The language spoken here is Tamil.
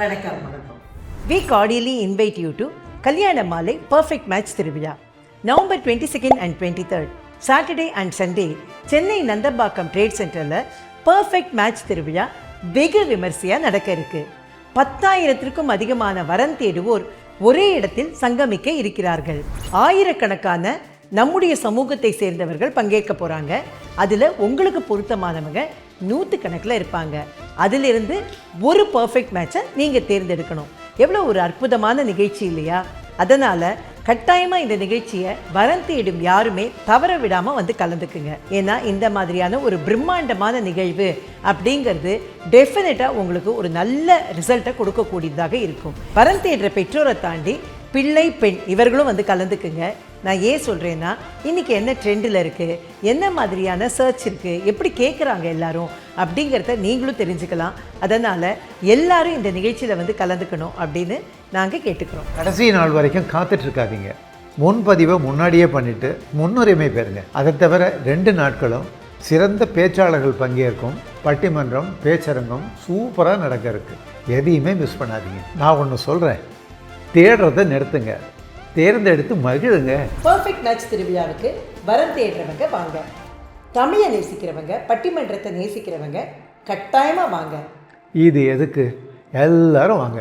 வணக்கம். We cordially invite you to Kalyana Malai Perfect Match திருவிழா November 22nd and 23rd Saturday and Sunday Chennai Nandambakkam trade சென்டரில் பர்ஃபெக்ட் மேட்ச் திருவிழா வெகு விமர்சையாக நடக்க இருக்கு. 10,000க்கும் அதிகமான வரன் தேடுவோர் ஒரே இடத்தில் சங்கமிக்க இருக்கிறார்கள். ஆயிரக்கணக்கான நம்முடைய சமூகத்தை சேர்ந்தவர்கள் பங்கேற்க போகிறாங்க. அதில் உங்களுக்கு பொருத்தமானவங்க 100 கணக்கில் இருப்பாங்க. அதிலிருந்து ஒரு பர்ஃபெக்ட் மேட்சை நீங்கள் தேர்ந்தெடுக்கணும். எவ்வளோ ஒரு அற்புதமான நிகழ்ச்சி இல்லையா? அதனால் கட்டாயமாக இந்த நிகழ்ச்சியை வரன் தேடும் யாருமே தவற விடாமல் வந்து கலந்துக்குங்க. ஏன்னா இந்த மாதிரியான ஒரு பிரம்மாண்டமான நிகழ்வு அப்படிங்கிறது டெஃபினட்டாக உங்களுக்கு ஒரு நல்ல ரிசல்ட்டை கொடுக்கக்கூடியதாக இருக்கும். வரன் தேடுற பெற்றோரை தாண்டி பிள்ளை பெண் இவர்களும் வந்து கலந்துக்குங்க. நான் ஏன் சொல்கிறேன்னா, இன்றைக்கி என்ன ட்ரெண்டில் இருக்குது, என்ன மாதிரியான சர்ச் இருக்குது, எப்படி கேட்குறாங்க எல்லாரும் அப்படிங்கிறத நீங்களும் தெரிஞ்சுக்கலாம். அதனால் எல்லாரும் இந்த நிகழ்ச்சியில் வந்து கலந்துக்கணும் அப்படின்னு நாங்கள் கேட்டுக்கிறோம். கடைசி நாள் வரைக்கும் காத்துட்ருக்காதீங்க. முன்பதிவை முன்னாடியே பண்ணிவிட்டு முன்னுரிமை பெறுங்க. அதை தவிர 2 நாட்களும் சிறந்த பேச்சாளர்கள் பங்கேற்கும் பட்டிமன்றம் பேச்சரங்கம் சூப்பராக நடக்க இருக்குது. எதையுமே மிஸ் பண்ணாதீங்க. நான் ஒன்று சொல்கிறேன், தேடுறதை நிறுத்துங்க, தேர்ந்தெடுத்து மகிழுங்க. பர்ஃபெக்ட் மேட்ச் திருவிழாவுக்கு வரன் தேடுறவங்க வாங்க. தமிழை நேசிக்கிறவங்க, பட்டிமன்றத்தை நேசிக்கிறவங்க கட்டாயமாக வாங்க. இது எதுக்கு? எல்லாரும் வாங்க.